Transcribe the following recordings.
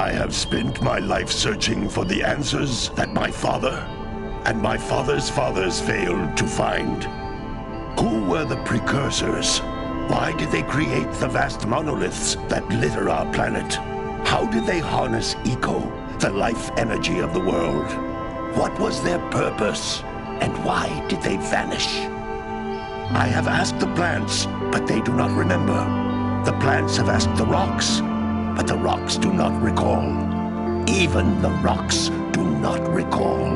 I have spent my life searching for the answers that my father and my father's fathers failed to find. Who were the Precursors? Why did they create the vast monoliths that litter our planet? How did they harness eco, the life energy of the world? What was their purpose? And why did they vanish? I have asked the plants, but they do not remember. The plants have asked the rocks, but the rocks do not recall. Even the rocks do not recall.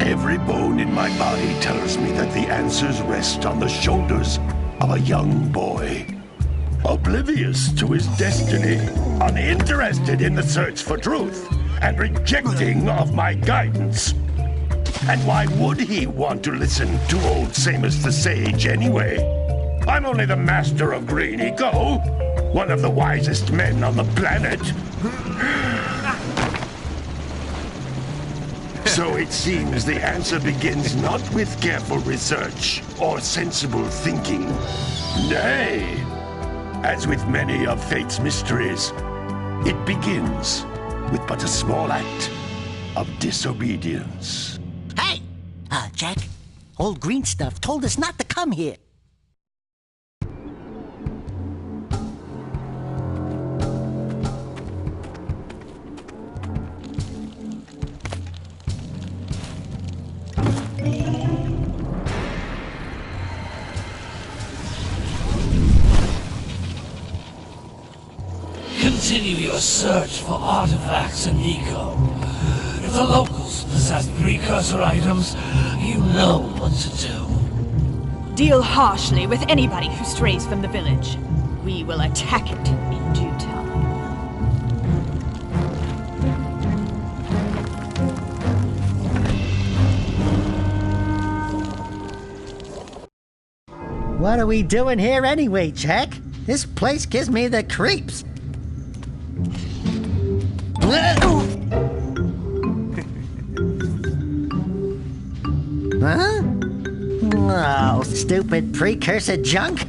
Every bone in my body tells me that the answers rest on the shoulders of a young boy. Oblivious to his destiny, uninterested in the search for truth, and rejecting of my guidance. And why would he want to listen to old Samus the Sage anyway? I'm only the master of green eco, one of the wisest men on the planet. So it seems the answer begins not with careful research or sensible thinking. Nay, as with many of fate's mysteries, it begins with but a small act of disobedience. Hey! Jak, old green stuff told us not to come here. Continue your search for artifacts and eco. If the locals possess precursor items, you know what to do. Deal harshly with anybody who strays from the village. We will attack it in due time. What are we doing here anyway, Jak? This place gives me the creeps. Huh? Oh, stupid precursor junk.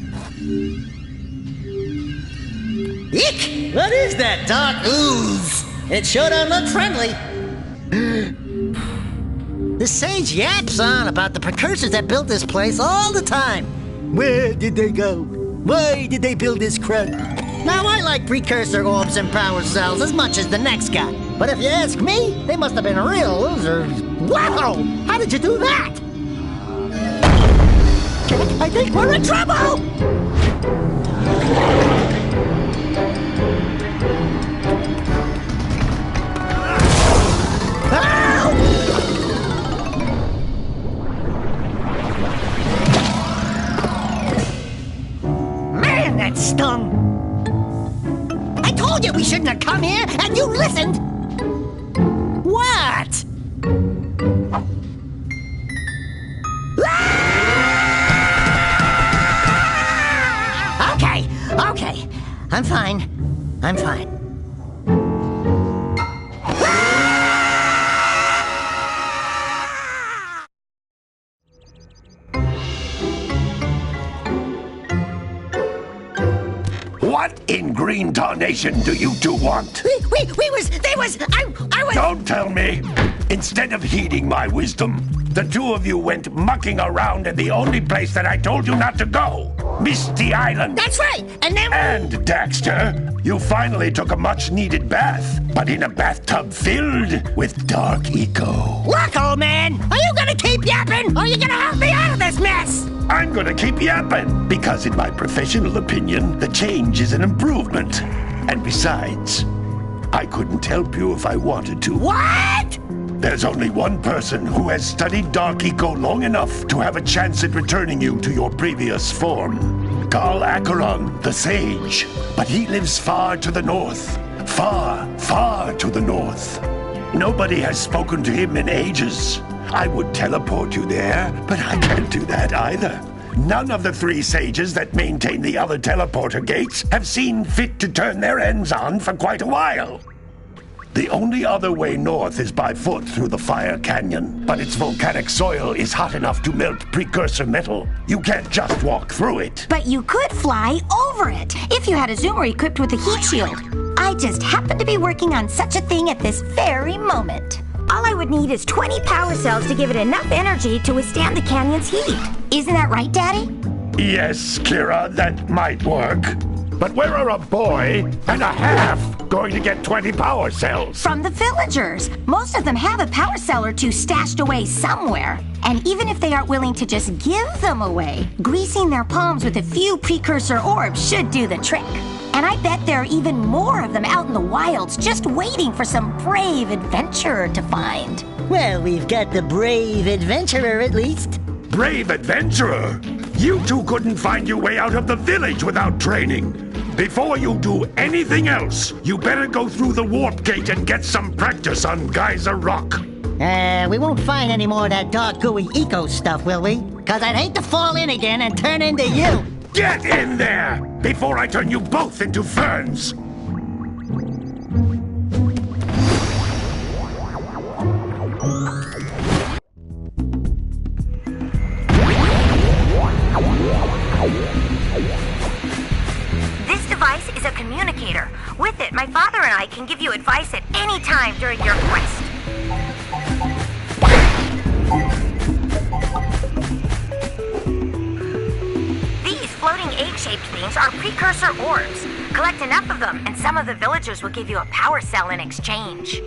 Eek! What is that dark ooze? It sure don't look friendly. The sage yaps on about the precursors that built this place all the time. Where did they go? Why did they build this crud? Now, I like precursor orbs and power cells as much as the next guy. But if you ask me, they must have been real losers. Wow! How did you do that? Jak, I think we're in trouble! Man, that stung! I told you we shouldn't have come here, and you listened! What? Okay. I'm fine. What in green tarnation do you two want? I was... Don't tell me! Instead of heeding my wisdom, the two of you went mucking around in the only place that I told you not to go. Misty Island. That's right, and then... And, Daxter, you finally took a much-needed bath, but in a bathtub filled with dark eco. Look, old man, are you gonna keep yapping, or are you gonna help me out of this mess? I'm gonna keep yapping, because in my professional opinion, the change is an improvement. And besides, I couldn't help you if I wanted to. What? There's only one person who has studied Dark Eco long enough to have a chance at returning you to your previous form. Carl Acheron, the Sage. But he lives far to the north. Far, far to the north. Nobody has spoken to him in ages. I would teleport you there, but I can't do that either. None of the three sages that maintain the other teleporter gates have seen fit to turn their ends on for quite a while. The only other way north is by foot through the Fire Canyon, but its volcanic soil is hot enough to melt precursor metal. You can't just walk through it. But you could fly over it, if you had a zoomer equipped with a heat shield. I just happen to be working on such a thing at this very moment. All I would need is 20 power cells to give it enough energy to withstand the canyon's heat. Isn't that right, Daddy? Yes, Kira, that might work. But where are a boy and a half going to get 20 power cells? From the villagers. Most of them have a power cell or two stashed away somewhere. And even if they aren't willing to just give them away, greasing their palms with a few precursor orbs should do the trick. And I bet there are even more of them out in the wilds just waiting for some brave adventurer to find. Well, we've got the brave adventurer at least. Brave adventurer? You two couldn't find your way out of the village without training. Before you do anything else, you better go through the warp gate and get some practice on Geyser Rock. We won't find any more of that dark gooey eco stuff, will we? 'Cause I'd hate to fall in again and turn into you. Get in there before I turn you both into ferns. This device is a communicator. With it, my father and I can give you advice at any time during your quest. These floating egg-shaped things are precursor orbs. Collect enough of them, and some of the villagers will give you a power cell in exchange.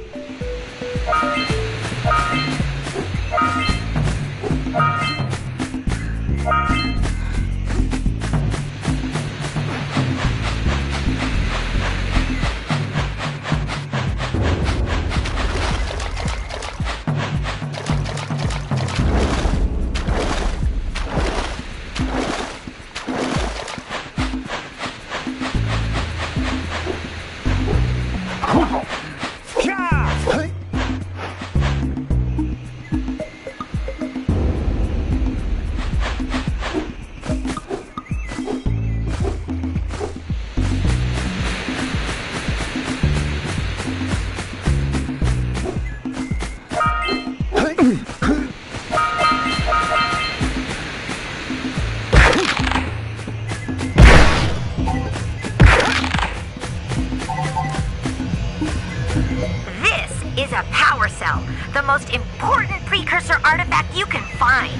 The most important precursor artifact you can find.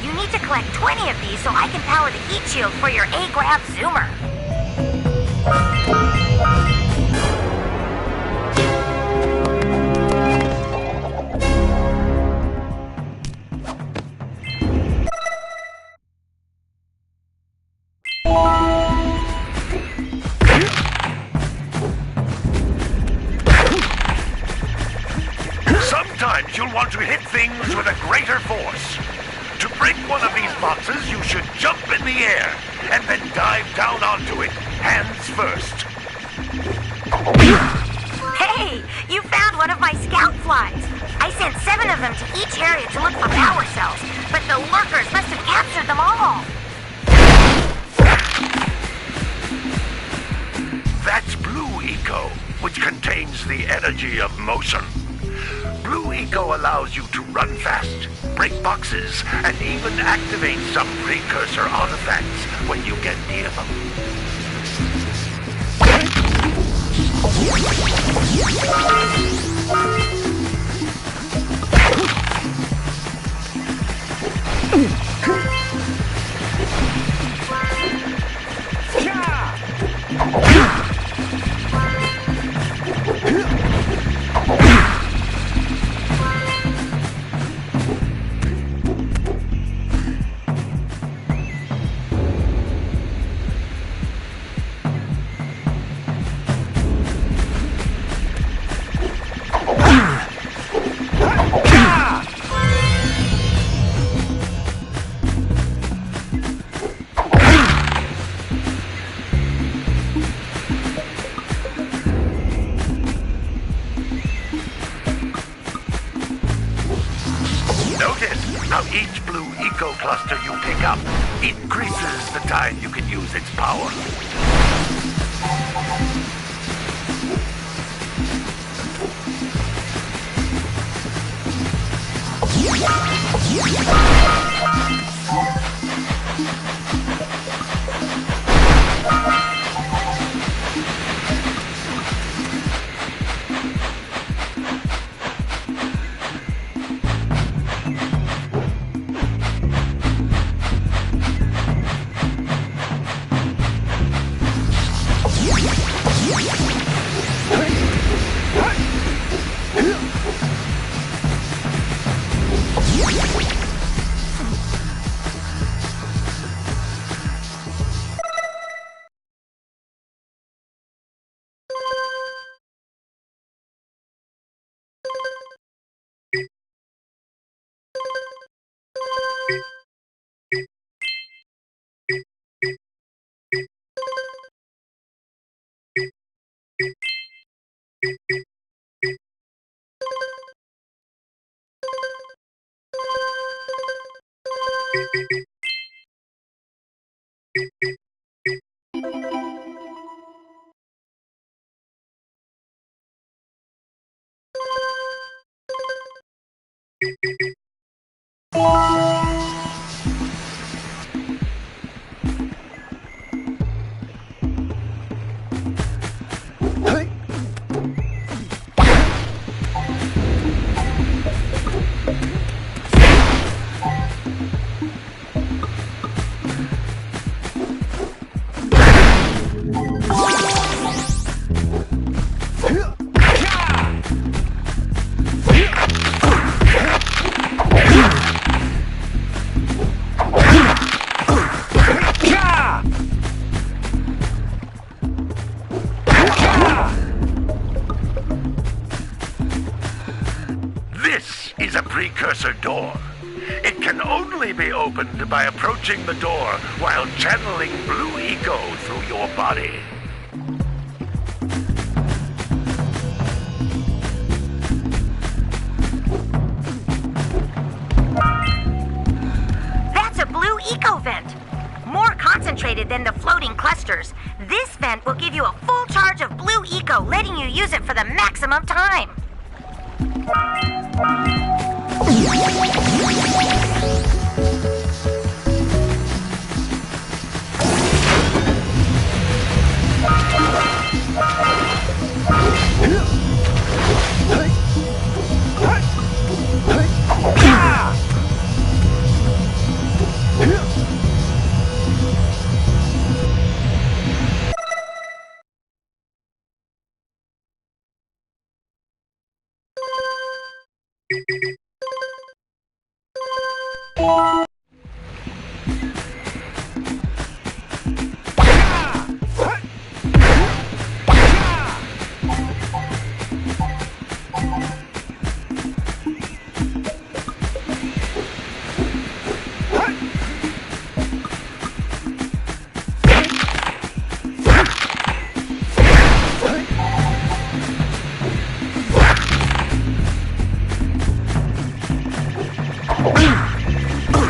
You need to collect 20 of these so I can power the heat shield for your A-Grab zoomer. Sometimes you'll want to hit things with a greater force. To break one of these boxes, you should jump in the air and then dive down onto it, hands first. Hey, you found one of my scout flies. I sent 7 of them to each area to look for power cells, but the lurkers must have captured them all. That's Blue Eco, which contains the energy of motion. Blue Eco allows you to run fast, break boxes, and even activate some precursor artifacts when you get near them. Now each Blue Eco cluster you pick up increases the time you can use its power. This is a precursor door. It can only be opened by approaching the door while channeling blue eco through your body. That's a blue eco vent. More concentrated than the floating clusters. This vent will give you a full charge of blue eco, letting you use it for the maximum time.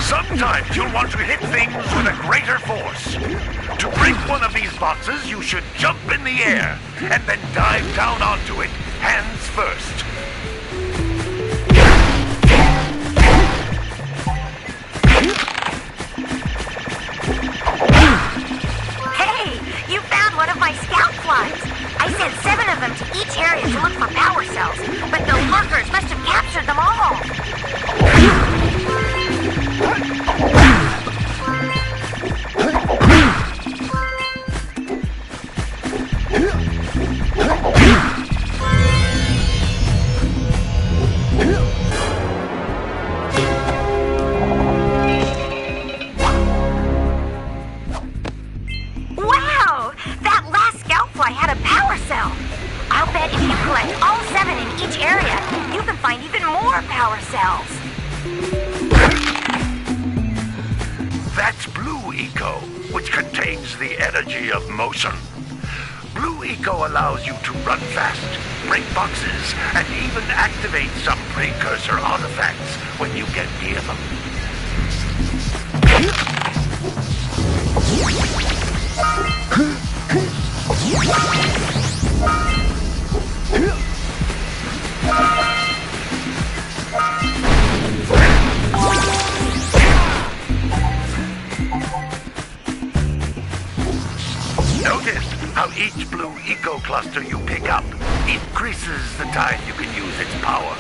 Sometimes you'll want to hit things with a greater force. To break one of these boxes, you should jump in the air and then dive down onto it, hands first. Hey, you found one of my scout flies. I sent 7 of them to each area to look for power cells, but the lurkers must have captured them all. Wow! That last scout fly had a power cell. I'll bet if you collect all 7 in each area, you can find even more power cells. That's blue eco, which contains the energy of motion. Blue eco allows you to run fast, break boxes, and even activate some precursor artifacts when you get near them. Notice how each blue eco cluster you pick up increases the time you can use its power.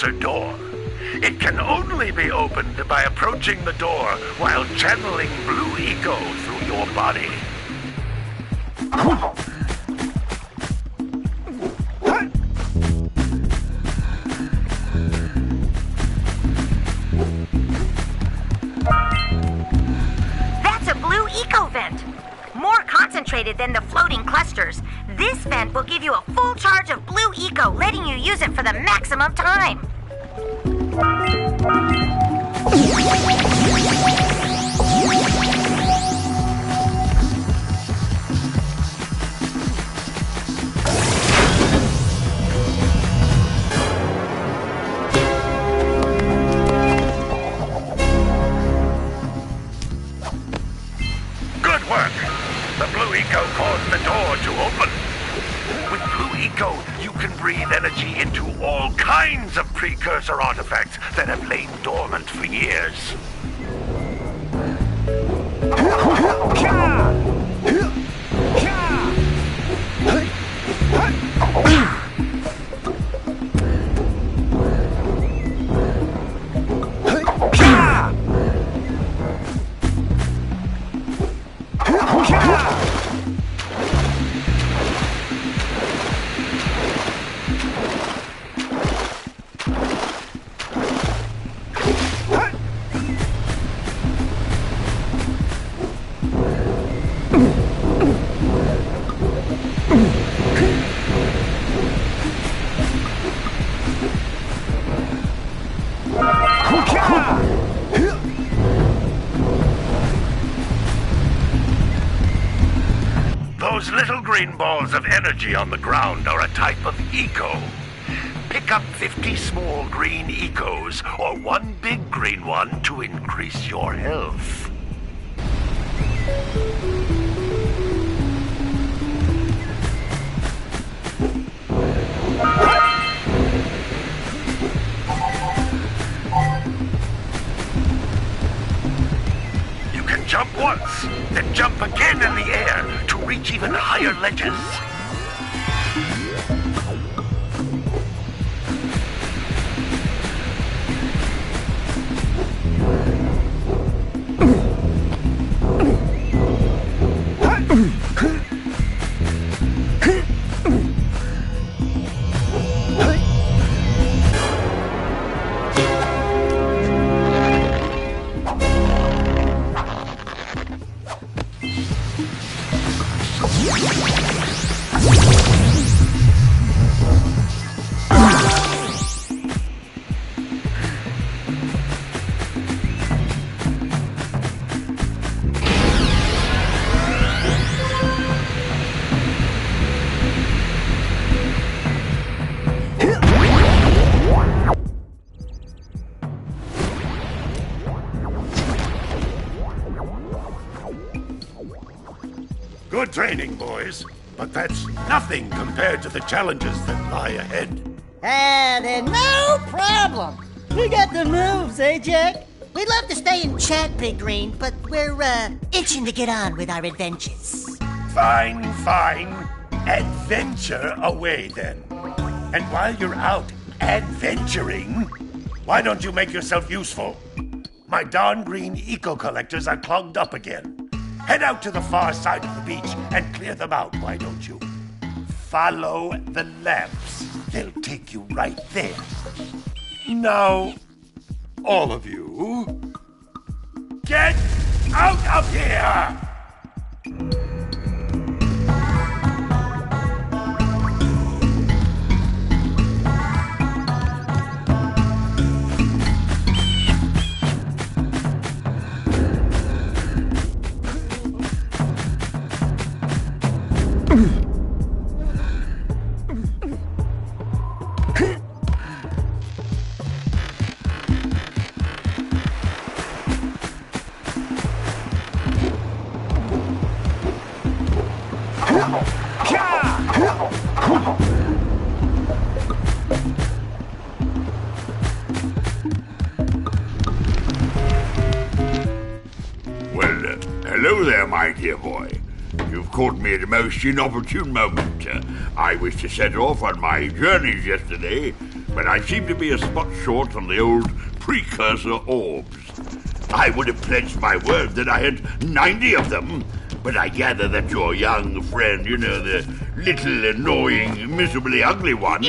precursor door. It can only be opened by approaching the door while channeling blue eco through your body. That's a blue eco vent. More concentrated than the floating clusters. This vent will give you a full charge of blue eco, letting you use it for the maximum time. Good work! The blue eco caused the door to open. With blue eco, you can breathe energy into all kinds of precursor artifacts that have lain dormant for years. Those little green balls of energy on the ground are a type of eco. Pick up 50 small green ecos or one big green one to increase your health. You can jump once, then jump again in the air to reach even higher ledges. Good training, boys, but that's nothing compared to the challenges that lie ahead. Then no problem. We got the moves, eh, Jak? We'd love to stay and chat, Big Green, but we're, itching to get on with our adventures. Fine, fine. Adventure away, then. And while you're out adventuring, why don't you make yourself useful? My darn green eco-collectors are clogged up again. Head out to the far side of the beach and clear them out, why don't you? Follow the lamps. They'll take you right there. Now, all of you, get out of here! Hello there, my dear boy. You've caught me at a most inopportune moment. I was to set off on my journeys yesterday, but I seem to be a spot short on the old Precursor orbs. I would have pledged my word that I had 90 of them, but I gather that your young friend, you know, the little annoying, miserably ugly one,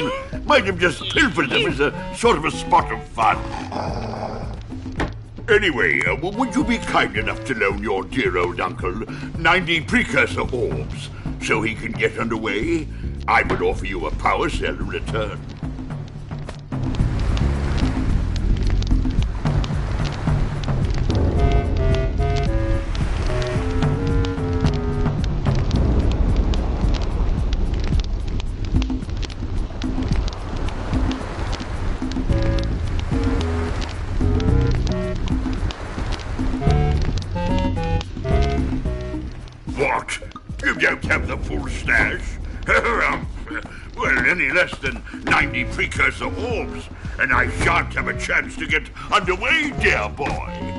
might have just pilfered them as a sort of a spot of fun. Anyway, would you be kind enough to loan your dear old uncle 90 Precursor orbs so he can get underway? I would offer you a power cell in return. What? You don't have the full stash? Well, any less than 90 Precursor orbs, and I shan't have a chance to get underway, dear boy.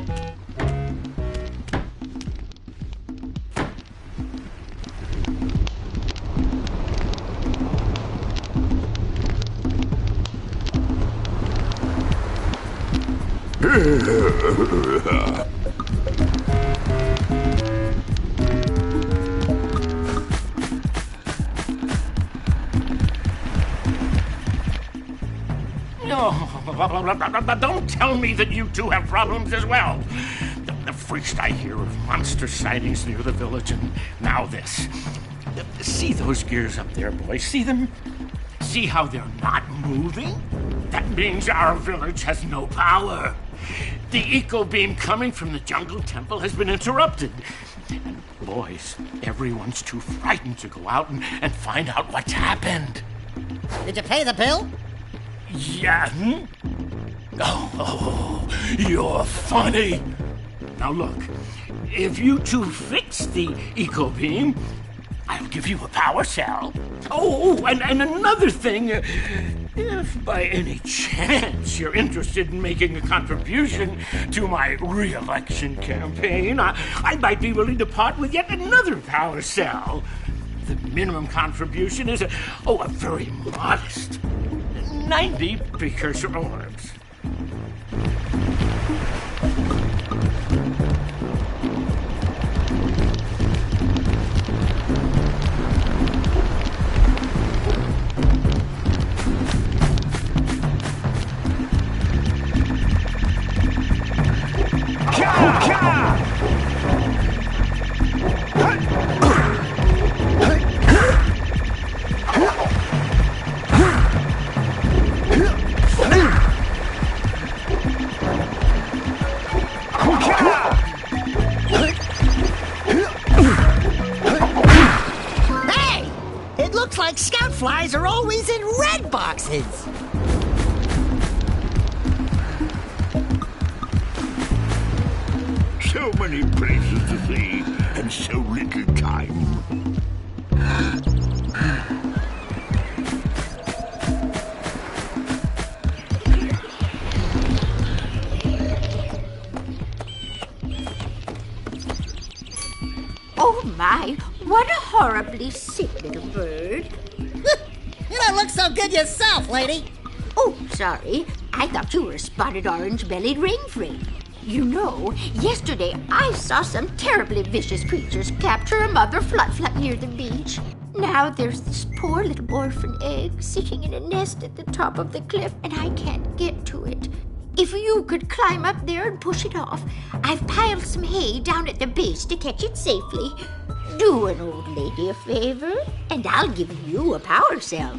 Don't tell me that you two have problems as well. The first I hear of monster sightings near the village, and now this. See those gears up there, boys? See them? See how they're not moving? That means our village has no power. The eco beam coming from the jungle temple has been interrupted. And boys, everyone's too frightened to go out and find out what's happened. Did you pay the bill? Yeah. Oh, you're funny. Now look, if you two fix the eco beam, I'll give you a power cell. Oh, and another thing, if by any chance you're interested in making a contribution to my re-election campaign, I might be willing to part with yet another power cell. The minimum contribution is a very modest 90 Precursor orbs. Flies are always in red boxes. So many places to see, and so little time. Oh my, what a horribly sick little bird. You don't look so good yourself, lady. Oh, sorry. I thought you were a spotted orange-bellied rainfrey. You know, yesterday I saw some terribly vicious creatures capture a mother flut-flut near the beach. Now there's this poor little orphan egg sitting in a nest at the top of the cliff, and I can't get to it. If you could climb up there and push it off, I've piled some hay down at the base to catch it safely. Do an old lady a favor, and I'll give you a power cell.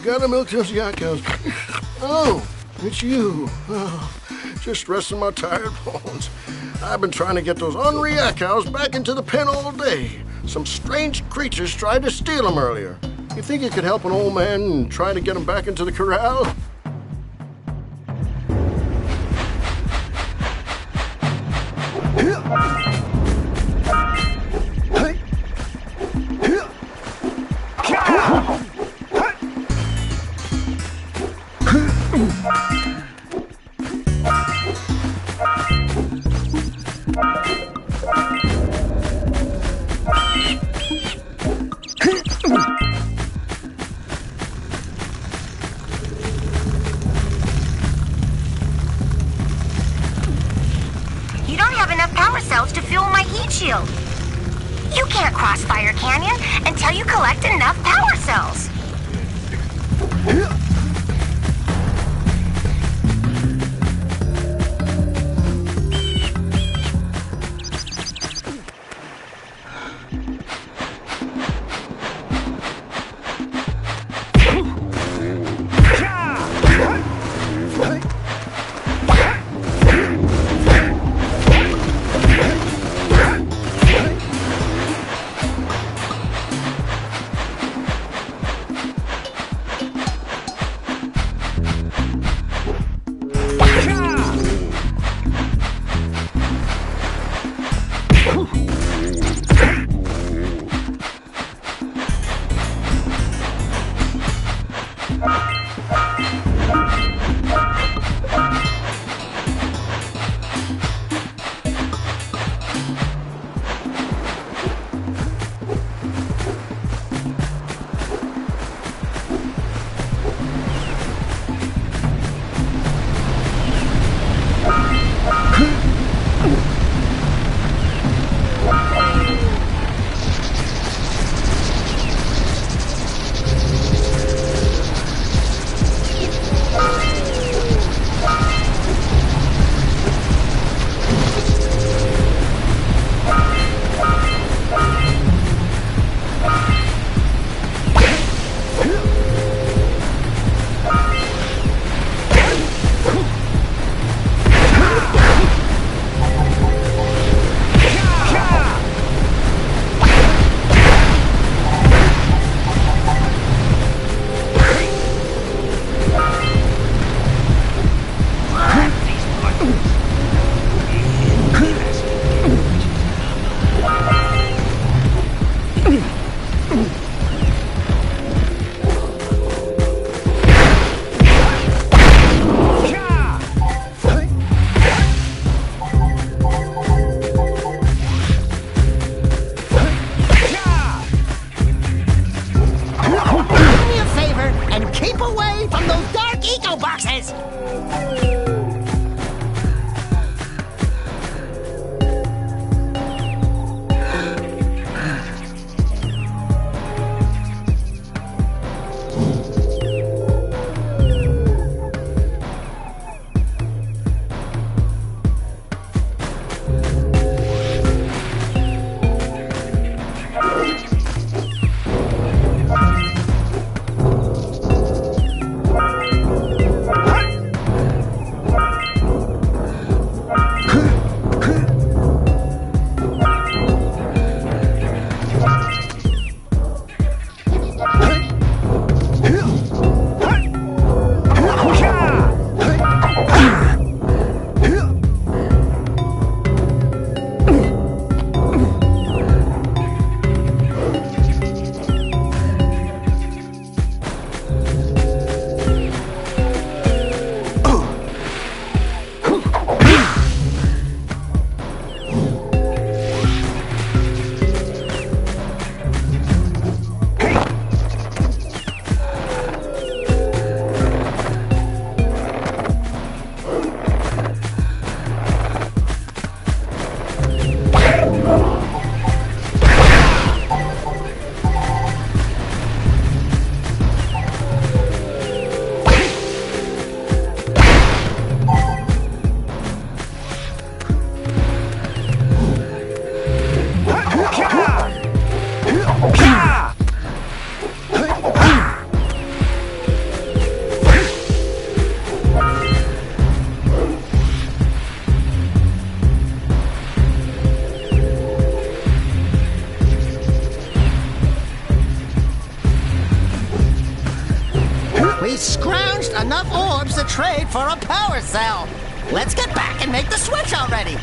Gotta milk those yak cows. Oh, it's you. Just resting my tired bones. I've been trying to get those unreact cows back into the pen all day. Some strange creatures tried to steal them earlier. You think you could help an old man and try to get them back into the corral? You don't have enough power cells to fuel my heat shield. You can't cross Fire Canyon until you collect enough power cells. We scrounged enough orbs to trade for a power cell. Let's get back and make the switch already.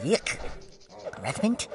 Yuck. Breath mint?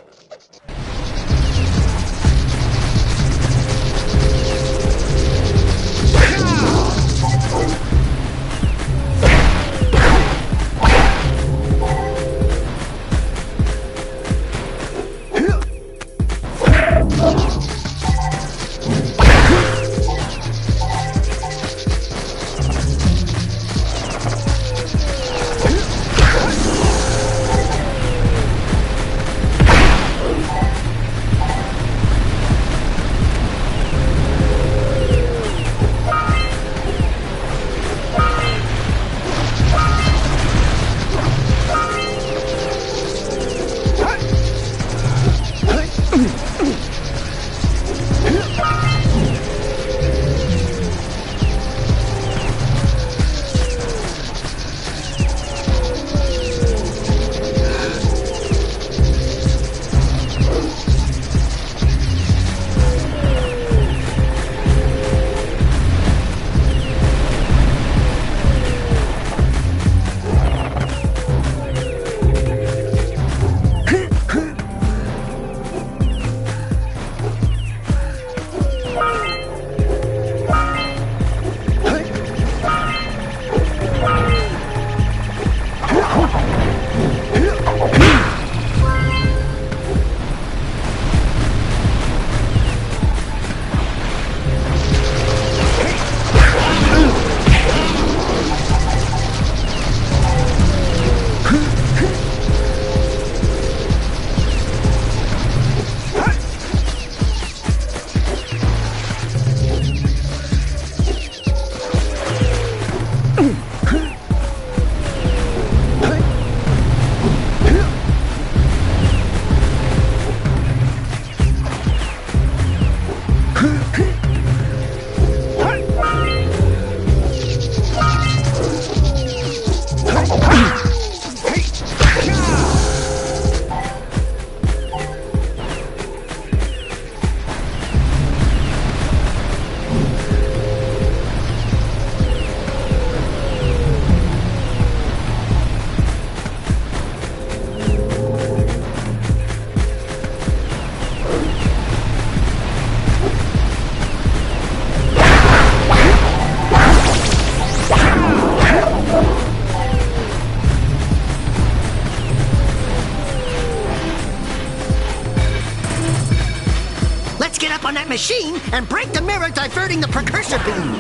On that machine and break the mirror diverting the Precursor beam.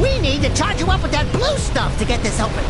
We need to charge you up with that blue stuff to get this open.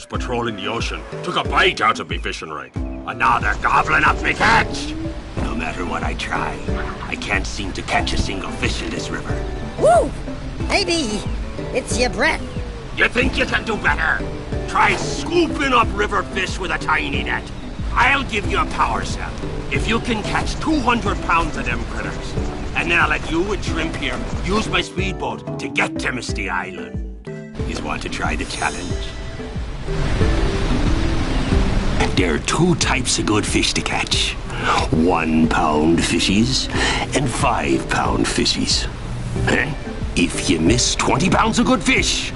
was patrolling the ocean, took a bite out of me fishing rig. And now they're gobbling up me catch. No matter what I try, I can't seem to catch a single fish in this river. Woo! Maybe it's your breath. You think you can do better? Try scooping up river fish with a tiny net. I'll give you a power cell if you can catch 200 pounds of them critters. And then I'll let you and Shrimp here use my speedboat to get to Misty Island. You want to try the challenge? There are two types of good fish to catch. 1 pound fishies and 5 pound fishies. If you miss 20 pounds of good fish,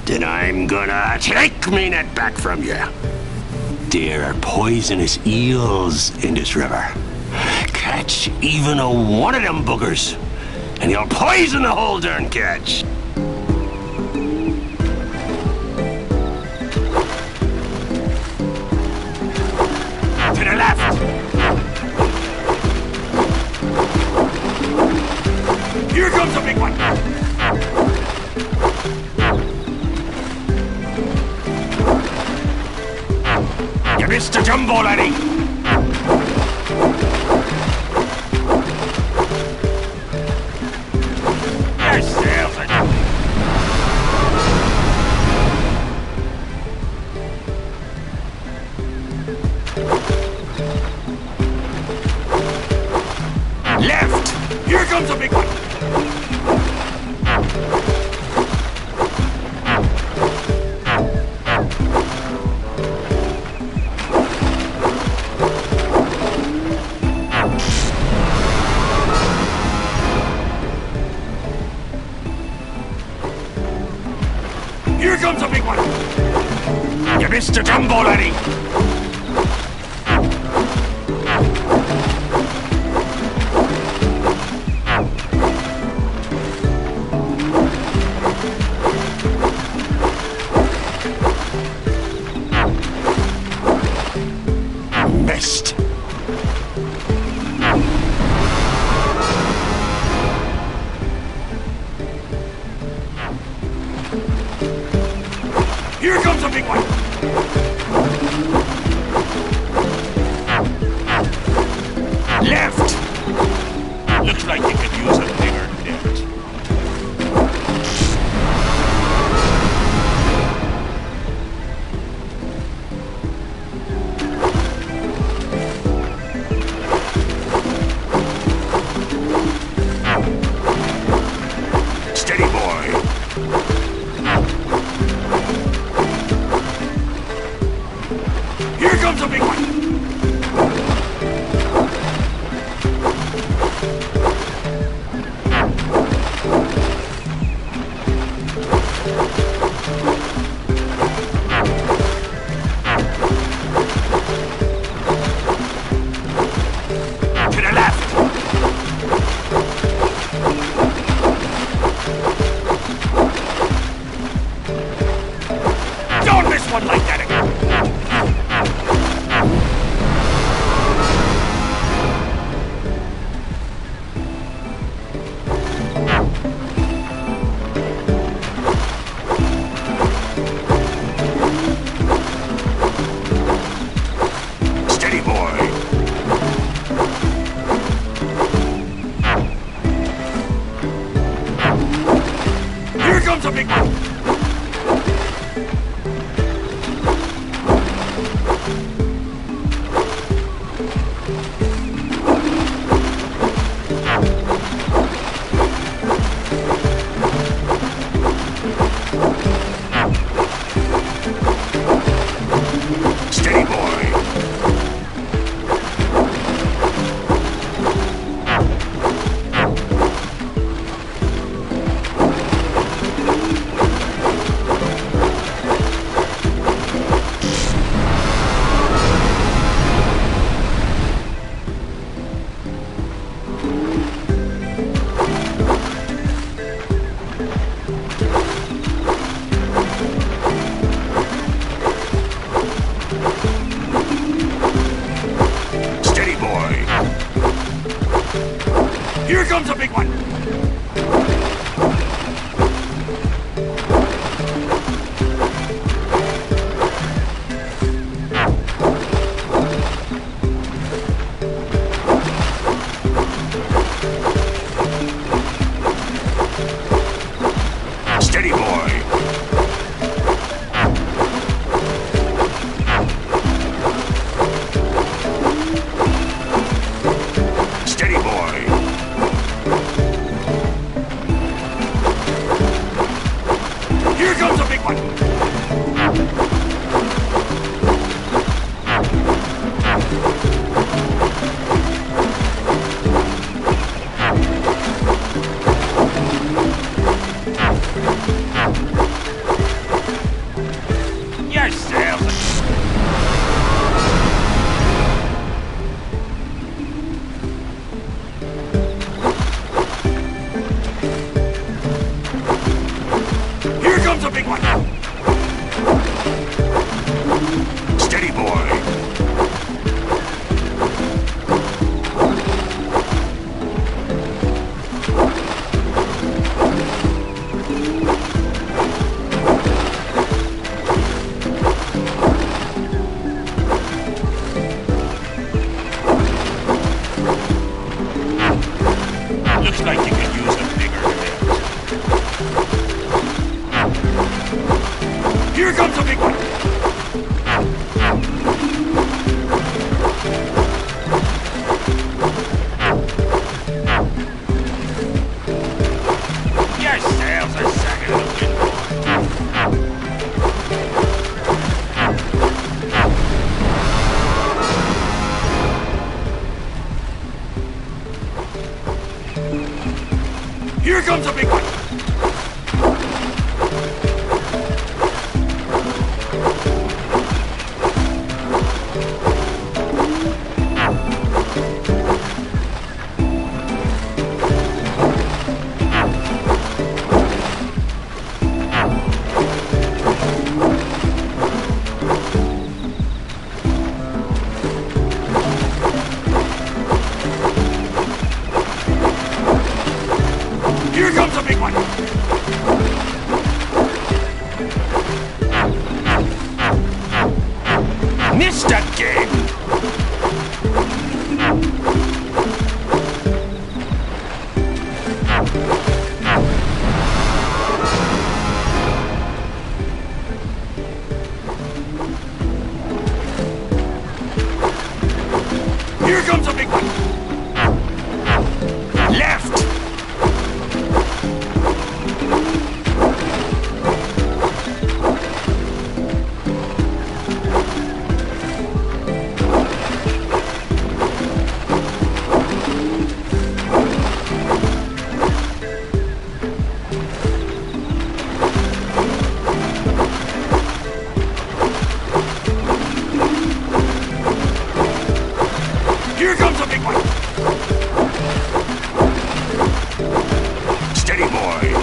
then I'm gonna take me net back from you. There are poisonous eels in this river. Catch even one of them boogers, and you'll poison the whole darn catch. To the left. Here comes a big one. You missed a jumbo, laddie. There's sails. Left. Here comes a big one. Here comes a big one! You missed a jumbo, laddie! Missed! Here comes a big one! Left! Looks like you could use a bigger net. Steady, boy! Here comes a big one! To the left! Don't miss one like that again! Steady, boy. Here comes a big one. Steady, boy. Steady, boy. Here comes a big one. comes a big one! Here comes a big one! Missed again! Here comes a big one! Left! Here comes a big one! Steady, boy!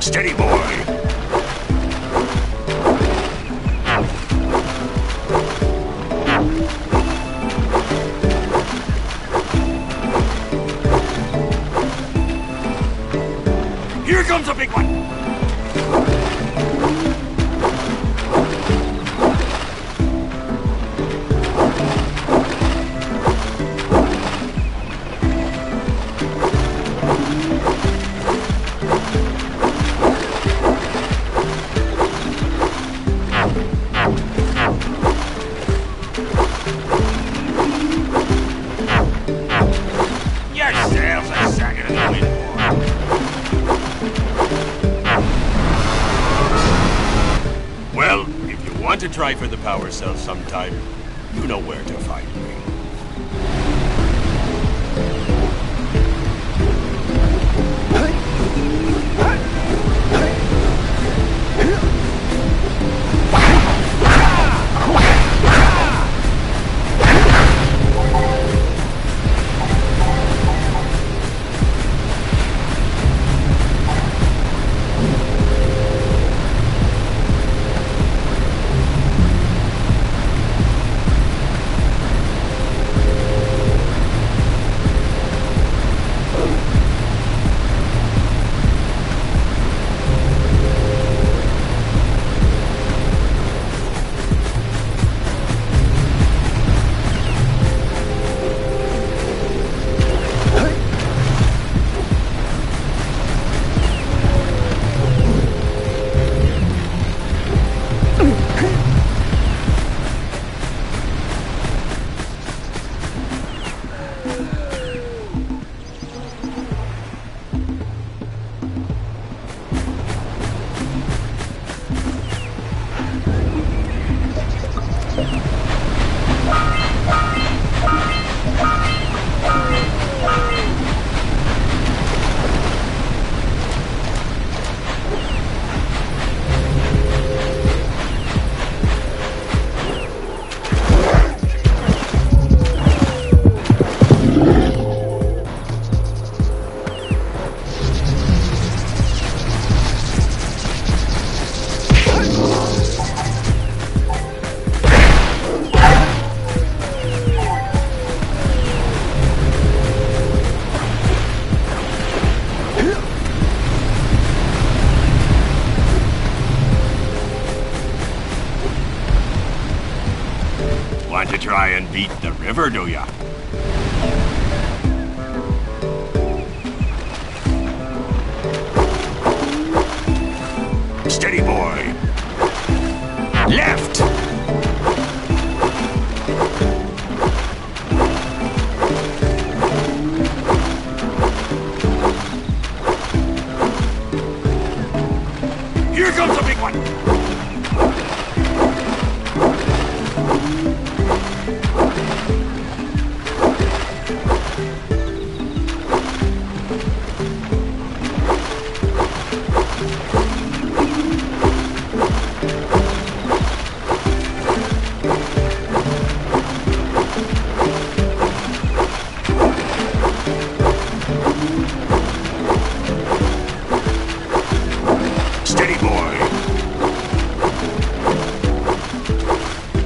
Steady, boy! Here comes a big one! Your sails are sagging in the wind, boy. Well, if you want to try for the power cell sometime, you know where to find me. Want to try and beat the river, do ya? Steady, boy. Left!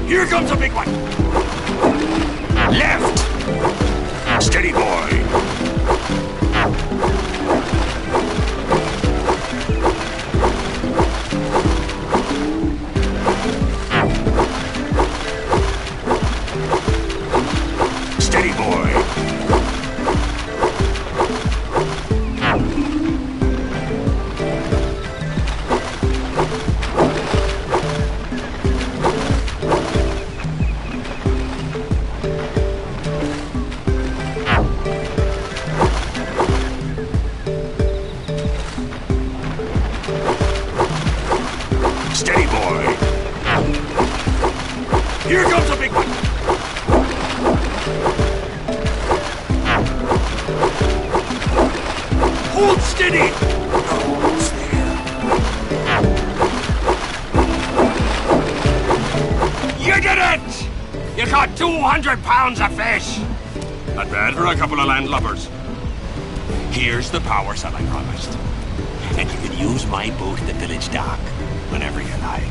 Here comes a big one. Left. Steady, boy. Steady, boy. Steady, boy. Here comes a big one. Hold steady. Almost there. You did it! You caught 200 pounds of fish. Not bad for a couple of landlubbers. Here's the power cell I promised. And you can use my boat in the village dock whenever you like.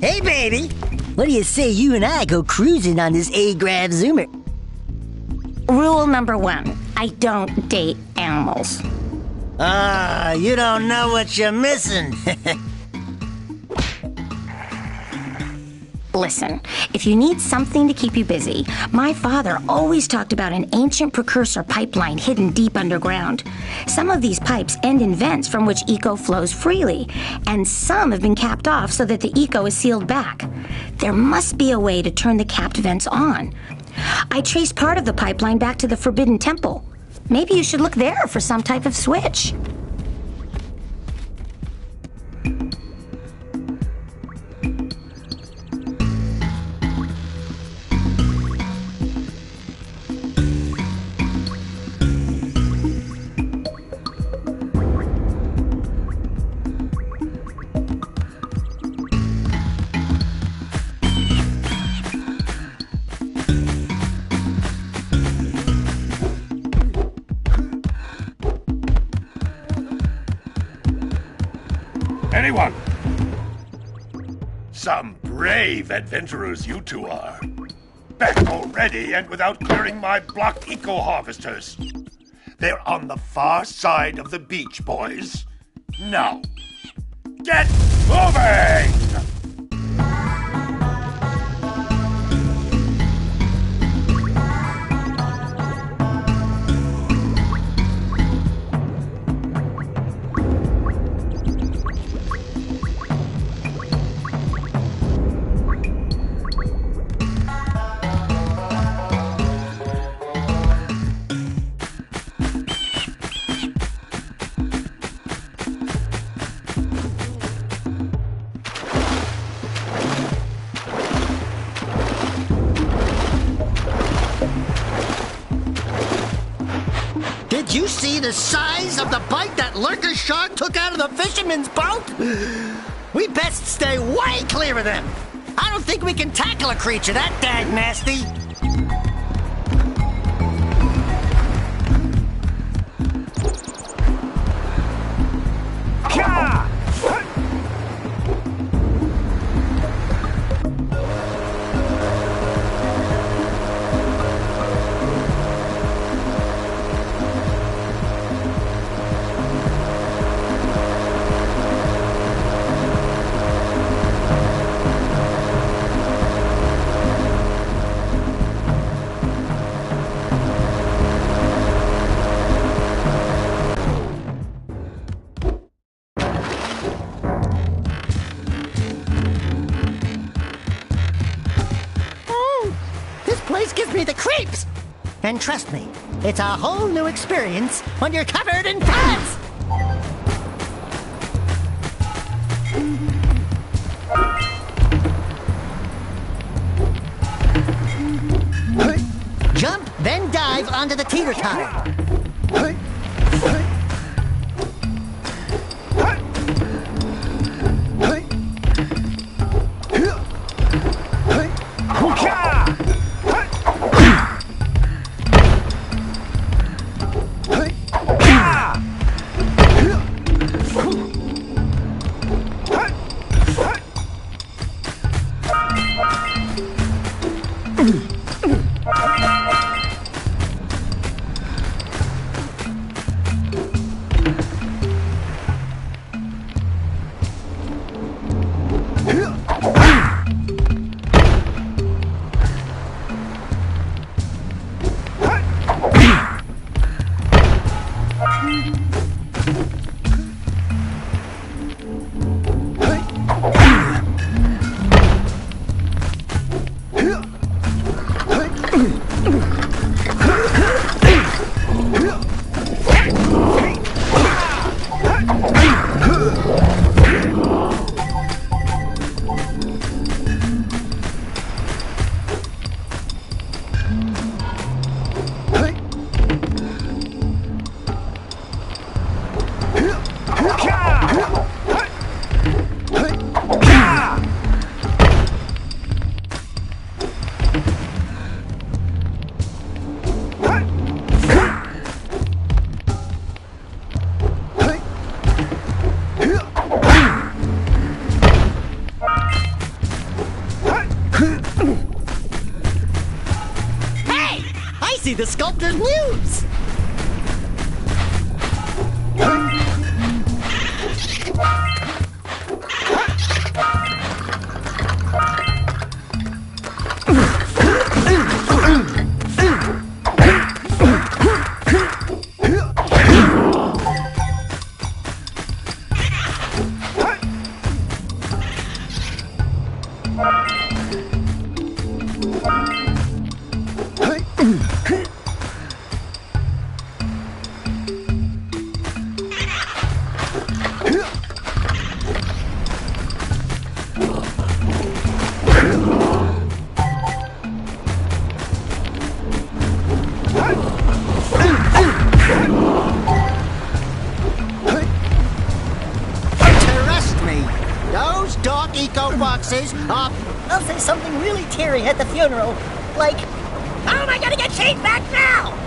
Hey, baby. What do you say you and I go cruising on this A-Grav Zoomer? Rule number 1, I don't date animals. Ah, you don't know what you're missing. Listen, if you need something to keep you busy, my father always talked about an ancient precursor pipeline hidden deep underground. Some of these pipes end in vents from which eco flows freely, and some have been capped off so that the eco is sealed back. There must be a way to turn the capped vents on. I traced part of the pipeline back to the Forbidden Temple. Maybe you should look there for some type of switch. Anyone? Some brave adventurers you two are. Back already and without clearing my block eco-harvesters. They're on the far side of the beach, boys. Now, get moving! Did you see the size of the bite that lurker shark took out of the fisherman's boat? We best stay way clear of them. I don't think we can tackle a creature that dag nasty. Gives me the creeps! And trust me, it's a whole new experience when you're covered in fuzz! Jump, then dive onto the teeter-totter. The sculptor's muse! I'll say something really teary at the funeral, like, how am I gonna get Shane back now?